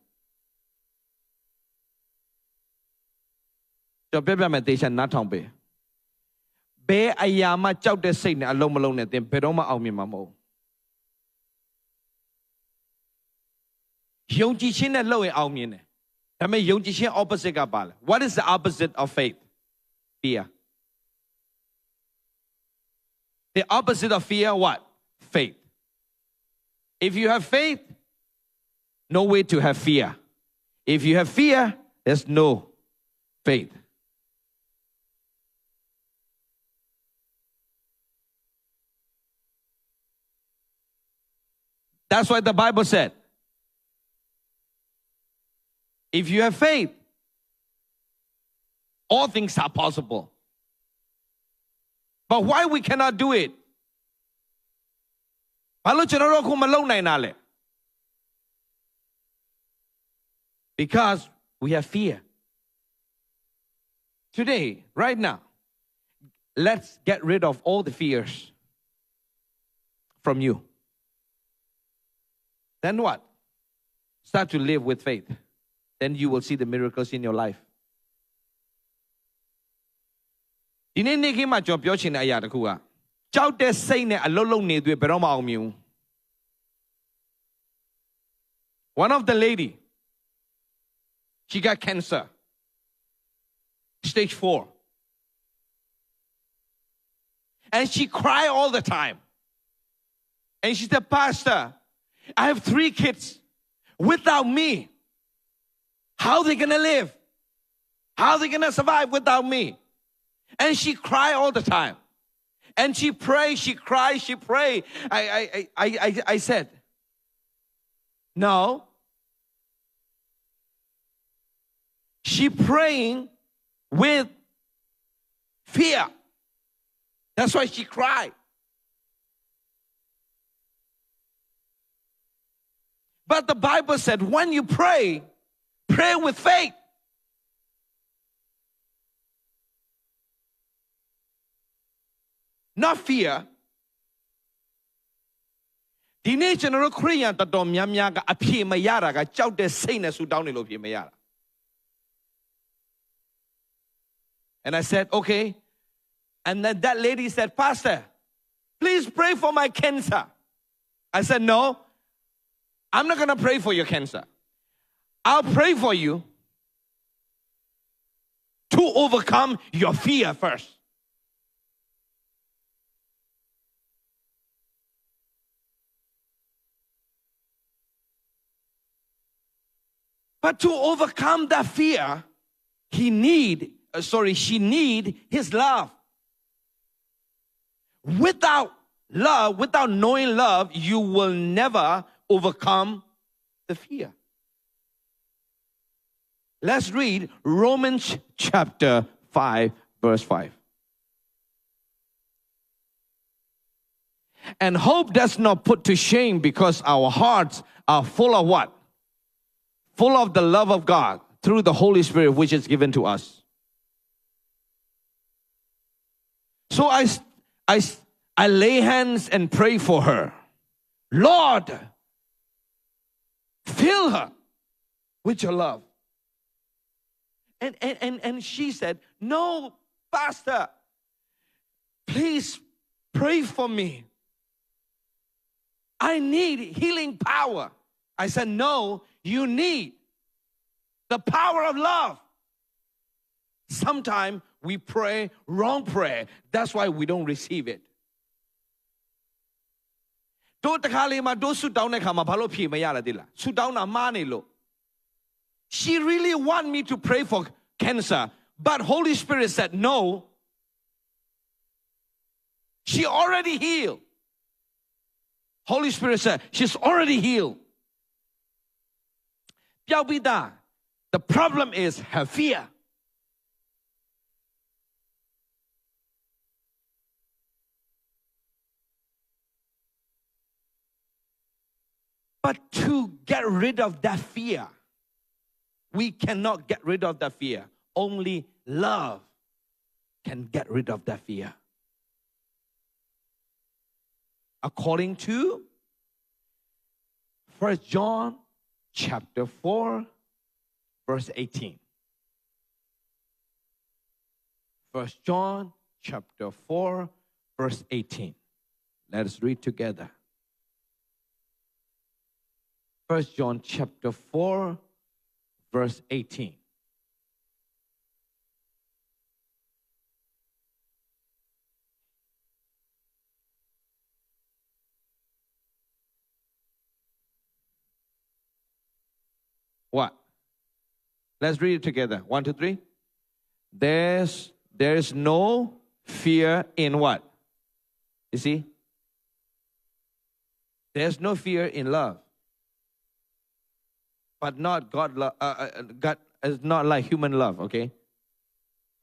ကျွန်တော်ပြပြမယ်တေချာနားထောင်ပေးဘယ်အရာမှကြောက်တဲ့စိတ်နဲ့အလုံးမလုံးနဲ့သင်ဘယ်တော့မှအောင်မြင်မှာမဟုတ်ယုံကြည်ခြင်းနဲ့လုပ်ရင်အောင်မြင်တယ်ဒါပေမဲ့ယုံကြည်ခြင်း opposite ကပါလဲ What is the opposite of faith? Fear. The opposite of fear what? Faith. If you have faith, no way to have fear. If you have fear, there's no faith. That's why the Bible said, if you have faith, all things are possible. But why we cannot do it? Because we have fear. Today, right now, let's get rid of all the fears from you. Then what? Start to live with faith. Then you will see the miracles in your life. ဒီနေ့နေ့ခင်းမှာကျွန်တော်ပြောချင်တဲ့အရာတစ်ခုကကြောက်တဲ့စိတ်နဲ့အလုံးလုံးနေတွေ့ဘယ်တော့မှအောင်မြင်ဘူး One of the lady, she got cancer, stage 4. And she cried all the time. And she said, Pastor, I have 3 kids without me. How are they going to live? How are they going to survive without me? And she cried all the time. And she prayed, she cried, she prayed. I said, no. She praying with fear. That's why she cried. But the Bible said, when you pray, pray with faith. Not fear. ဒီနေ့ကျွန်တော်တို့ခရိယန်တော်တော်များများကအဖြေမရတာကကြောက်တဲ့စိတ်နဲ့ဆူတောင်းနေလို့ဖြေမရတာ And I said, okay. And then that lady said, Pastor, please pray for my cancer. I said, no, I'm not going to pray for your cancer. I'll pray for you to overcome your fear first. But to overcome that fear, she need his love. Without love, without knowing love, you will never overcome the fear. Let's read Romans chapter 5, verse 5. And hope does not put to shame, because our hearts are full of what? Full of the love of God through the Holy Spirit which is given to us. So I lay hands and pray for her. Lord, fill her with your love. And she said, no, Pastor, please pray for me. I need healing power. I said, no, you need the power of love. Sometimes we pray wrong prayer. That's why we don't receive it. She really want me to pray for cancer, but Holy Spirit said no. She already healed. Holy Spirit said she's already healed. The problem is her fear. But to get rid of that fear, we cannot get rid of that fear. Only love can get rid of that fear. According to 1 John chapter 4, verse 18. 1 John chapter 4, verse 18. Let us read together. 1 John chapter 4, verse 18. What? Let's read it together. 1, 2, 3. There's no fear in what? You see? There's no fear in love. But not God love. God is not like human love, okay?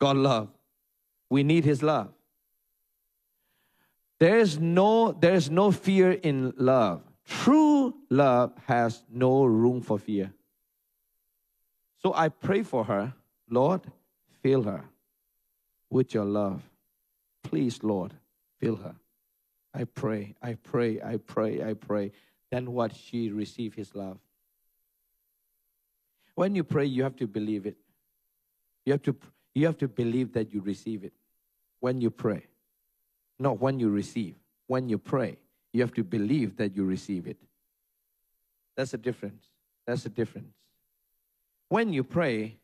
God love. We need His love. There is no fear in love. True love has no room for fear. So I pray for her. Lord, fill her with your love. Please, Lord, fill her. I pray. Then what? She receive His love. When you pray, you have to believe it. You have to believe that you receive it. When you pray. Not when you receive. When you pray, you have to believe that you receive it. That's the difference. That's the difference. When you pray,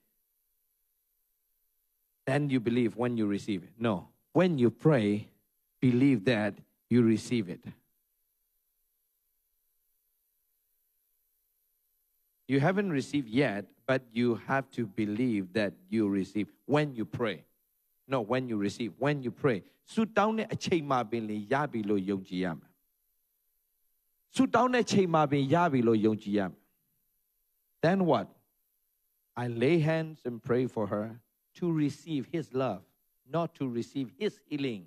then you believe when you receive it. No. When you pray, believe that you receive it. You haven't received yet, but you have to believe that you receive when you pray. No, when you receive, when you pray. Then what? I lay hands and pray for her to receive His love, not to receive His healing.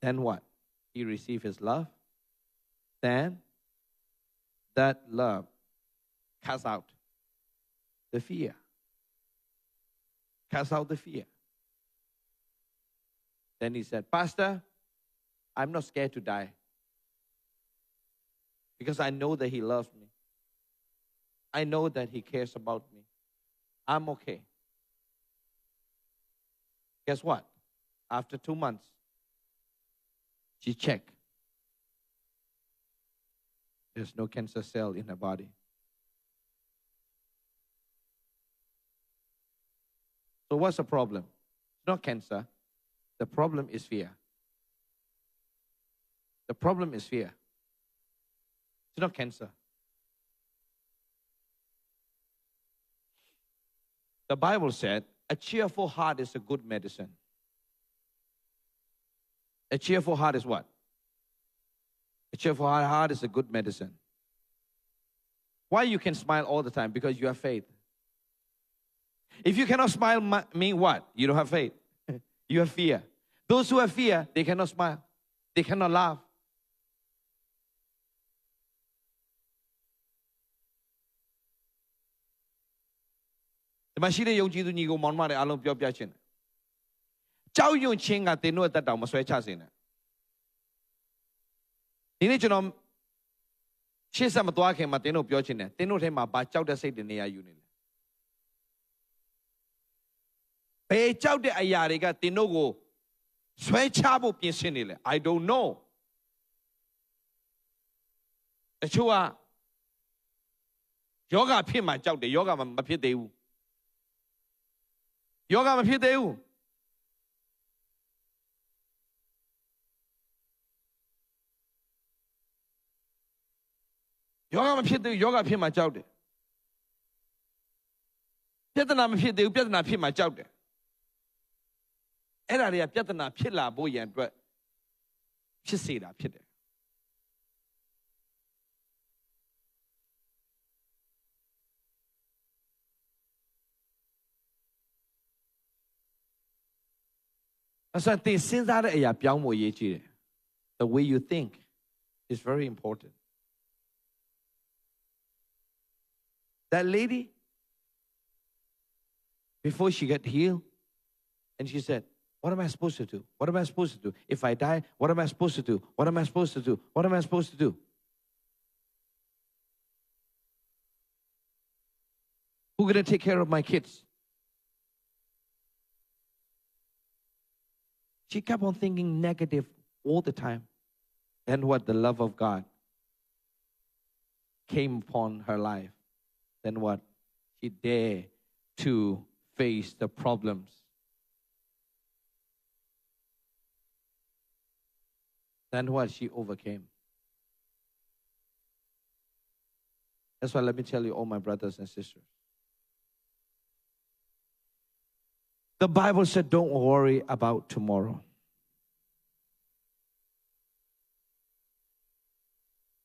Then what? He received His love. Then that love casts out the fear. Cast out the fear. Then he said, Pastor, I'm not scared to die. because I know that he loves me. I know that he cares about me. I'm okay. Guess what? After 2 months, she checked. There's no cancer cell in her body. So what's the problem? It's not cancer. The problem is fear. The problem is fear. It's not cancer. The Bible said, a cheerful heart is a good medicine. A cheerful heart is what? A cheerful heart is a good medicine. Why you can smile all the time? Because you have faith. If you cannot smile, mean what? You don't have faith. You have fear. Those who have fear, they cannot smile. They cannot laugh. The machine is用你個網碼嚟，阿龍表表錢。照用錢啊，電腦得到冇衰差先啊。你呢？就喏，現實咪多少錢嘛？電腦表錢呢？電腦睇嘛，把照得死的你也有呢。被照的哎呀，你個電腦個衰差不變現你了 ？I don't know。一處啊，ယောဂဖြစ်嘛照的，ယောဂ嘛唔ဖြစ်得喎。ယောဂမဖြစ်သေးဘူးယောဂမဖြစ်သေးဘူးယောဂဖြစ်မှကြောက်တယ်ပြဿနာမဖြစ်သေးဘူးပြဿနာဖြစ်မှကြောက်တယ်အဲ့ဒါတွေကပြဿနာဖြစ်လာဖို့ရန်အတွက်ဖြစ်စေတာဖြစ်တယ်So the way you think is very important. That lady, before she got healed, and she said, what am I supposed to do? What am I supposed to do? If I die, what am I supposed to do? What am I supposed to do? What am I supposed to do? Who's going to take care of my kids? She kept on thinking negative all the time. And what the love of God came upon her life. Then what? She dared to face the problems. Then what? She overcame. That's why let me tell you, all my brothers and sisters. The Bible said, don't worry about tomorrow.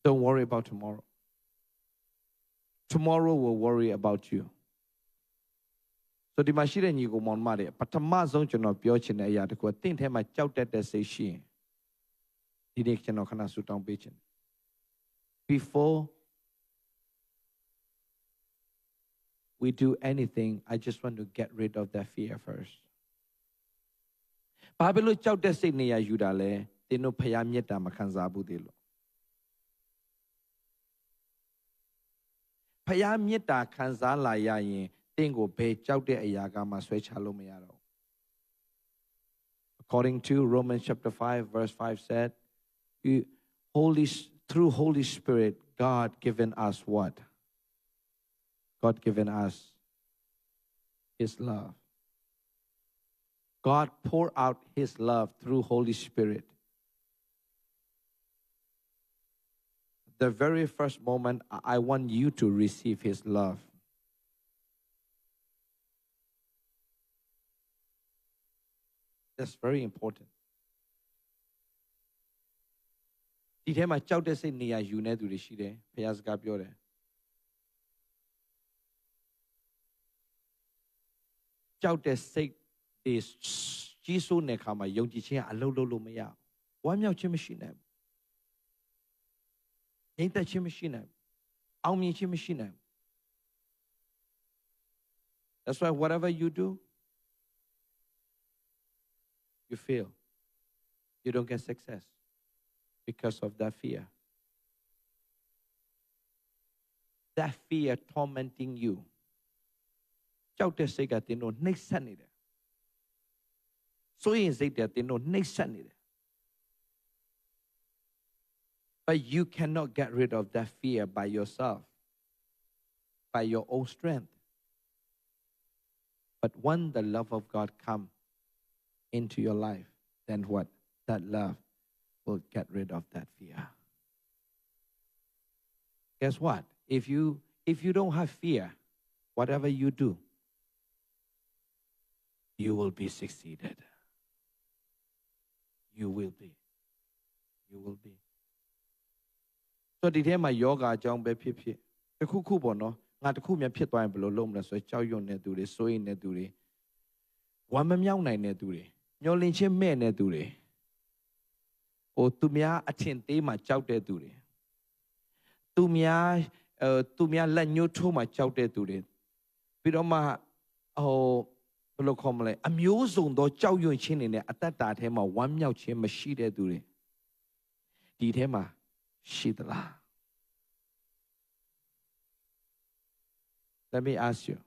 Don't worry about tomorrow. Tomorrow will worry about you. So the machine you go on mare, but the mazon you know biochen a yard ko think him I chout that say she. Direction of Kanasutan Bichin. Before we do anything, I just want to get rid of that fear first. Bible chout that say near Yudale, they no payam yet makanzabu dilo. Payam yeta kanzala yayin, tingo be chout de ayagama switch halomearo. According to Romans chapter 5, verse 5 said, through Holy Spirit, God given us what? God given us His love. God poured out His love through Holy Spirit. The very first moment, I want you to receive His love. That's very important. ဒီထဲမှာကြောက်တဲ့စိတ်နေရာယူနေသူတွေရှိတယ်ဘုရားစကားပြောတယ်ကြောက်တဲ့စိတ်တွေကြီးစိုးတဲ့အခါမှာယုံကြည်ခြင်းကအလုံးလုံးလို့မရဘူးဝမ်းမြောက်ခြင်းမရှိနိုင်ဘူးငြိမ်သက်ခြင်းမရှိနိုင်ဘူးအောင်မြင်ခြင်းမရှိနိုင်ဘူး That's why whatever you do you fail you don't get success because of that fear. that fear tormenting you ကြောက်တဲ့စိတ်ကသင်တို့နှိပ်စက်နေတယ်စိုးရင်စိတ်ကသင်တို့နှိပ်စက်နေတယ် but you cannot get rid of that fear by yourself by your own strength but when the love of God come into your life then what that love will get rid of that fear guess what if you don't have fear whatever you do you will be succeeded you will be so ဒီထဲမှာယောဂအကြောင်းပဲဖြစ်ဖြစ်တခုခုပေါ့နော်ငါတခုမြန်ဖြစ်သွားရင်ဘယ်လိုလုပ်မလဲဆိုကြောက်ရွံ့နေသူတွေစိုးရိမ်နေသူတွေဝမ်းမမြောက်နိုင်နေသူတွေမျောလင့်ခြင်းမဲ့နေသူတွေသူများအထင်သေးမှကြောက်တဲ့သူတွေသူများလက်ညှိုးထိုးမှကြောက်တဲ့သူတွေပြီးတော့မှဘယ်လိုခေါ်မလဲအမျိုးစုံသောကြောက်ရွံ့ခြင်းတွေနဲ့အသက်တာထဲမှာဝမ်းမြောက်ခြင်းမရှိတဲ့သူတွေဒီထဲမှာရှိသလား Let me ask you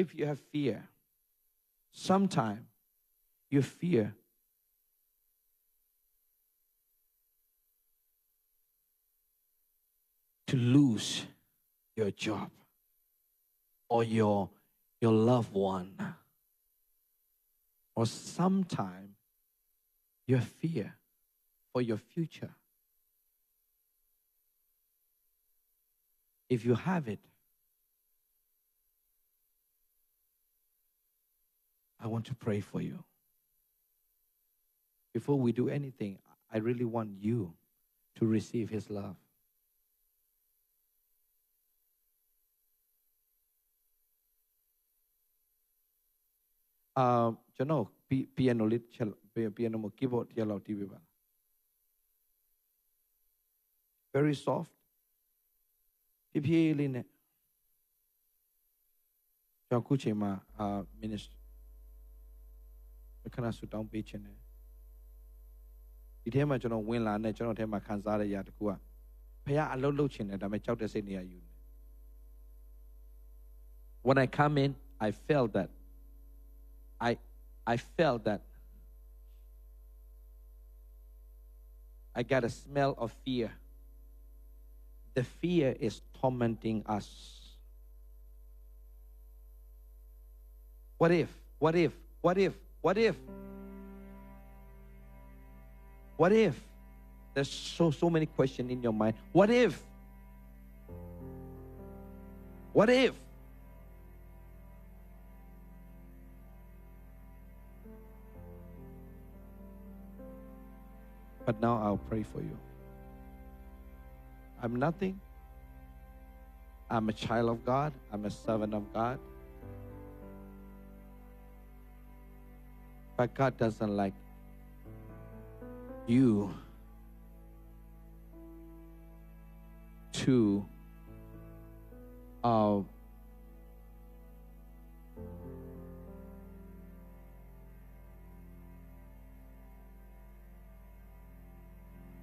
if you have fear sometime you fear to lose your job or your loved one or sometime you fear for your future if you have it I want to pray for you before we do anything I really want you to receive his loveကျွန်တော် piano လေးချက် piano မှာ keyboard တစ်လောက်တီးပေးပါ very soft ဖြည်းဖြည်းလေးနဲ့ကျွန်တော်ခုချိန်မှာminister ခဏဆူတောင်းပေးခြင်းနဲ့ဒီထဲမှာကျွန်တော်ဝင်လာနဲ့ကျွန်တော်ထဲမှာခံစားရတဲ့အရာတစ်ခုကဘုရားအလုပ်လုပ်ခြင်းနဲ့ဒါပေမဲ့ကြောက်တဲ့စိတ်နေရာယူနေ When I come in I felt that I got a smell of fear. The fear is tormenting us. What if? What if? What if? What if? What if? There's so many questions in your mind. What if? What if? But now I'll pray for you. I'm nothing. I'm a child of God. I'm a servant of God. But God doesn't like you to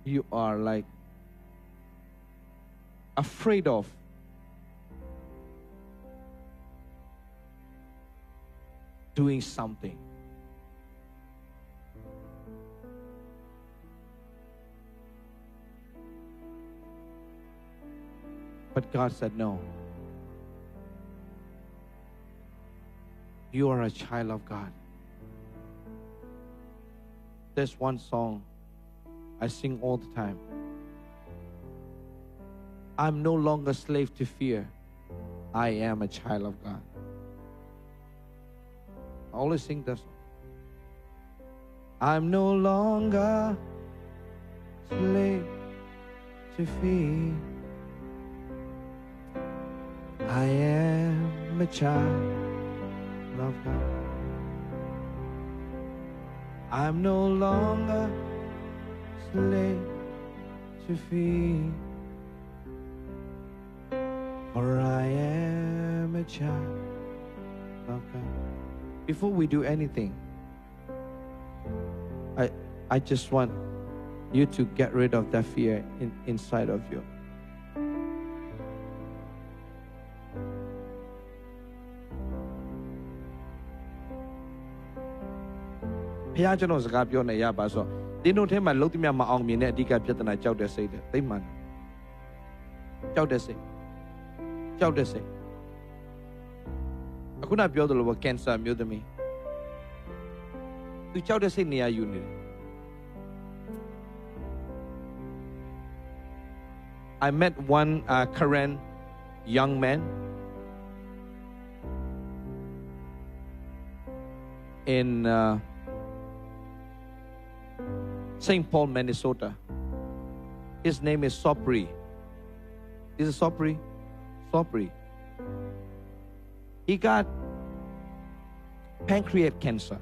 you are like afraid of doing something. But God said, no. You are a child of God. There's one song I sing all the time. I'm no longer slave to fear. I am a child of God. I always sing that song. I'm no longer slave to fear. I am a child of God. I'm no longer slave to fear, for I am a child of God. Before we do anything, I just want you to get rid of that fear inside of you. ဖခင်ကျွန်တော်စကားပြောနေရပါဆိုတင်းတို့ထဲမှာလုံးသမျှမအောင်မြင်တဲ့အဓိကပြဿနာကြောက်တဲ့စိတ်တဲ့သိမှန်ကြောက်တဲ့စိတ်ကြောက်တဲ့စိတ်အခုနပြောသလိုပဲကင်ဆာမျိုးသမီးသူကြောက်တဲ့စိတ်နေရာယူနေတယ် I met one Korean young man in St. Paul, Minnesota. His name is Sopri. Is it Sopri? Sopri. He got pancreatic cancer.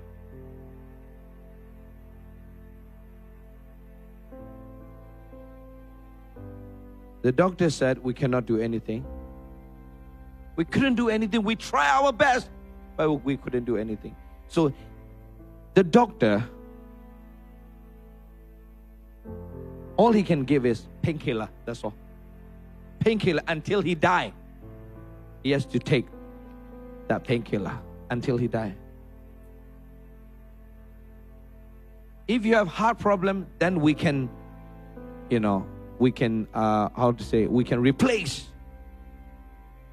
The doctor said we cannot do anything. We couldn't do anything. We tried our best, but we couldn't do anything. So the doctor, all he can give is painkiller. That's all. Painkiller until he die. He has to take that painkiller until he die. If you have heart problem, then we can, we can, how to say, we can replace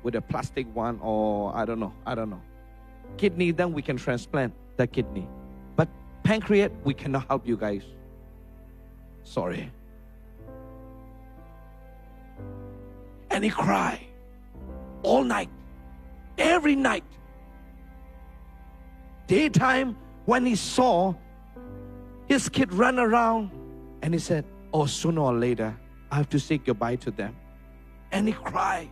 with a plastic one, or I don't know. Kidney, then we can transplant the kidney. But pancreas, we cannot help you guys. Sorry. And he cried all night, every night. Daytime, when he saw his kid run around, and he said, oh, sooner or later, I have to say goodbye to them. And he cried.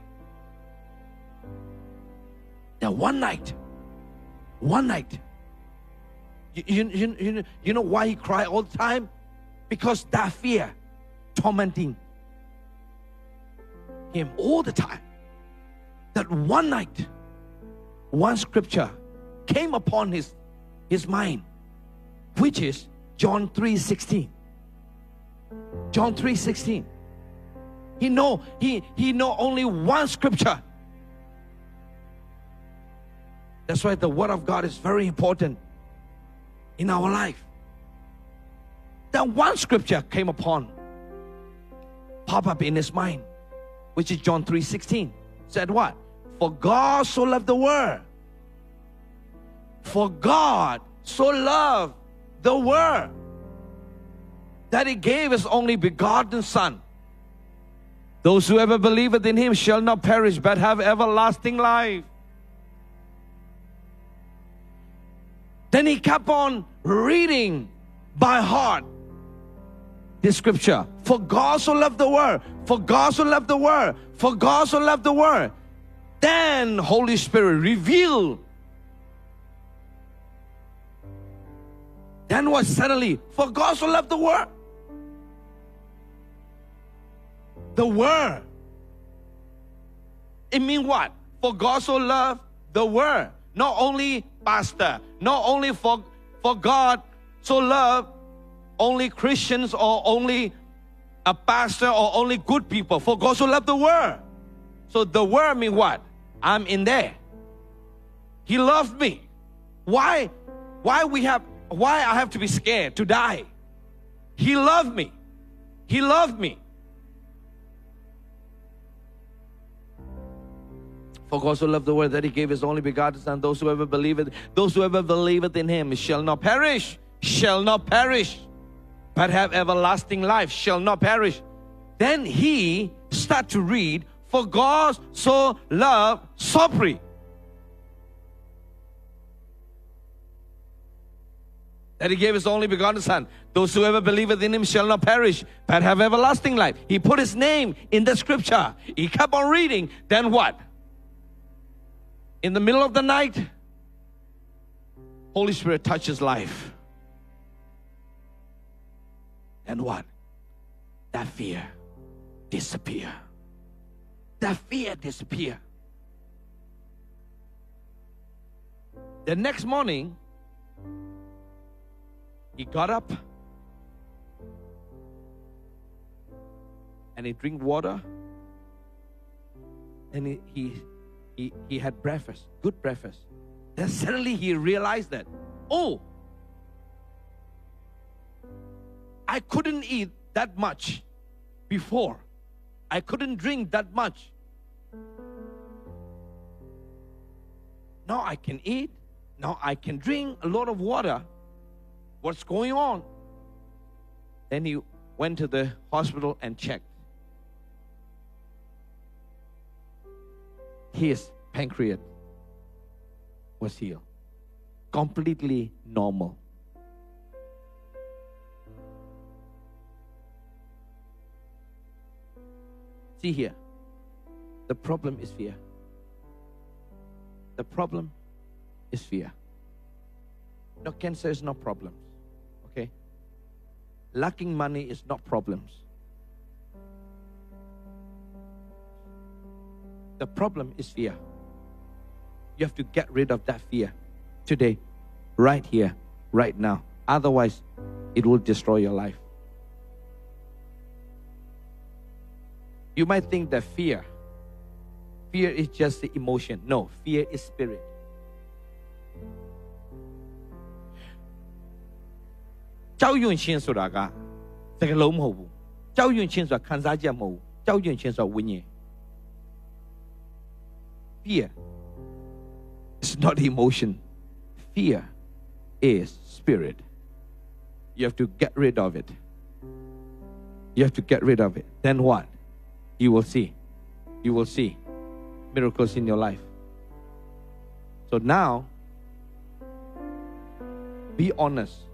Now one night, you know why he cried all the time? Because that fear tormenting him all the time. That one night, one scripture came upon his mind, which is John 3:16. John 3:16. He know only one scripture. That's why the word of God is very important in our life. That one scripture came upon, pop up in his mind, which is John 3:16. Said what? For God so loved the world. For God so loved the world that he gave his only begotten Son. Those who ever believeth in him shall not perish but have everlasting life. Then he kept on reading by heart this scripture. For God so loved the world. For God so loved the world. For God so loved the world. Then Holy Spirit revealed. Then what? Suddenly, for God so loved the world. The world. It means what? For God so loved the world. Not only pastor, not only for God so loved only Christians or only a pastor or only good people. For God so loved the world. So the world means what? I'm in there. He loved me. Why I have to be scared to die? He loved me. He loved me. For God so loved the world that he gave his only begotten Son. Those who ever believeth in him shall not perish, but have everlasting life, shall not perish. Then he start to read, for God so loved Sopri, that he gave his only begotten Son. Those who ever believeth in him shall not perish, but have everlasting life. He put his name in the scripture. He kept on reading. Then what? In the middle of the night, Holy Spirit touched his life. And what? That fear disappear. That fear disappear. The next morning, he got up and he drank water, and he had breakfast, good breakfast. Then suddenly he realized that, oh, I couldn't eat that much before. I couldn't drink that much. Now I can eat. Now I can drink a lot of water. What's going on? Then he went to the hospital and checked. His pancreas was healed. Completely normal. See here, the problem is fear. The problem is fear. No, cancer is not problems, okay? Lacking money is not problems. The problem is fear. You have to get rid of that fear today, right here, right now. Otherwise, it will destroy your life. You might think that fear is just the emotion. No, fear is spirit. Fear is not emotion. Fear is spirit. You have to get rid of it. You have to get rid of it. Then what? You will see. You will see miracles in your life. So now, be honest.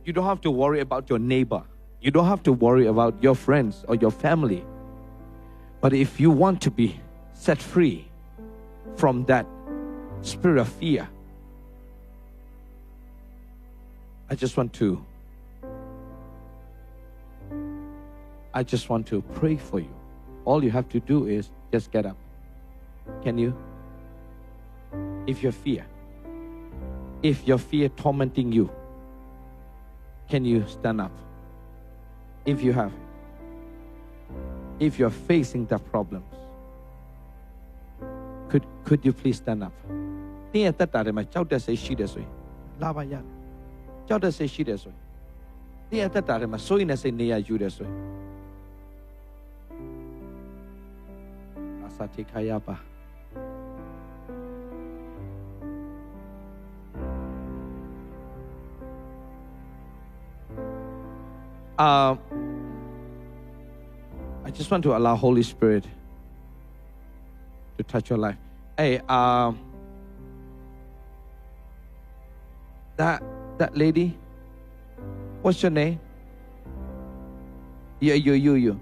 You don't have to worry about your neighbor. You don't have to worry about your friends or your family. But if you want to be set free from that spirit of fear, I just want to pray for you. All you have to do is just get up. Can you? If your fear tormenting you, can you stand up? If you have, if you're facing the problems, could you please stand up? တင်းရဲ့တက်တာတွေမှာကြောက်တဲ့စိတ်ရှိတယ်ဆိုရင်လာပါရတယ်ကြောက်တဲ့စိတ်ရှိတယ်ဆိုရင်တင်းရဲ့တက်တာတွေမှာစိုးရိမ်တဲ့စိတ်နေရာယူတယ်ဆိုရင်အာစာတိခါရပါ I just want to allow Holy Spirit to touch your life. Hey, that lady, what's your name? Yeah, you.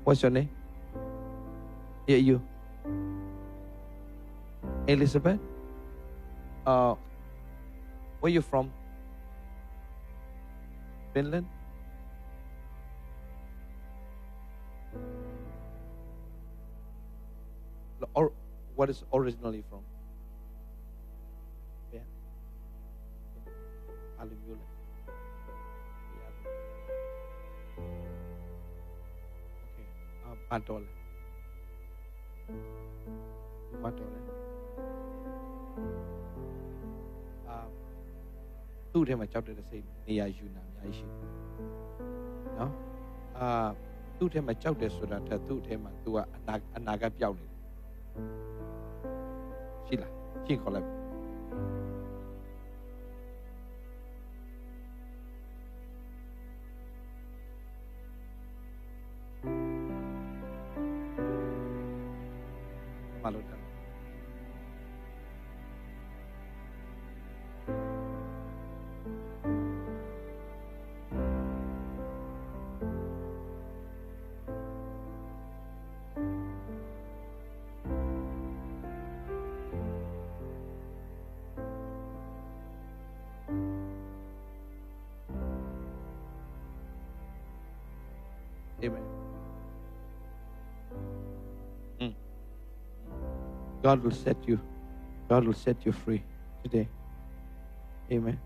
What's your name? Yeah, you. Elizabeth? Where you from? Finland? Or what is originally from? Yeah. Hallelujah. Okay. $1. $1. သူ့ထဲမှာကြောက်တဲ့စိတ်နေရာယူနာအများကြီးရှိတယ်။နော်။သူ့ထဲမှာကြောက်တယ်ဆိုတာထက်သူ့ထဲမှာ तू ကအနာဂတ်ပြောင်းနေတယ်။ရှိလား။ရှင်းခေါ်လိုက်။မလို့တယ် Amen. God will set you free today. Amen.